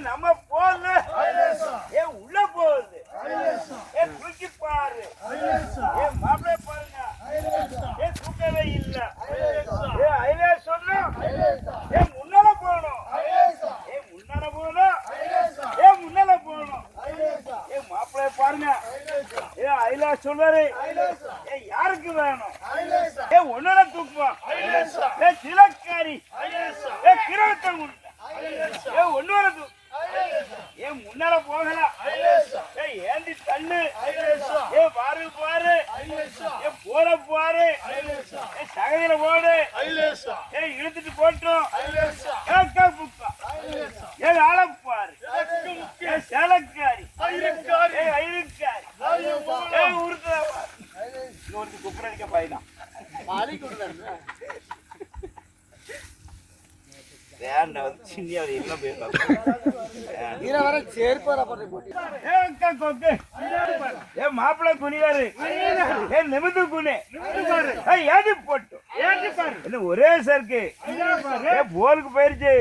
நம்ம போகுது உள்ள போகுது தூக்கி பாரு மாப்பிள்ளை பாருங்க தூக்கவே இல்ல ஐலே சொன்ன முன்னால போகணும் முன்னால போகணும் முன்னால போகணும் மாப்பிள்ளை பாருங்க ஐலா சொல்றாரு யாருக்கு வேணும் ஒன்னால தூக்குவான் சிலக்காரி கிரகத்தை ஒன்னு வரது முன்னால போகல ஏந்தி தள்ளு பாரு பாரு போற பாரு சகதியில போடு இழுத்துட்டு போட்டோம் ஆள பாரு சேலக்காரி ஐருக்காரி உருட்டு குப்புறடிக்க பையனா மாப்பிள்ள குனிவாரு நிமிந்து குனி ஏதி போட்டு ஒரே சருக்கு போலுக்கு போயிருச்சு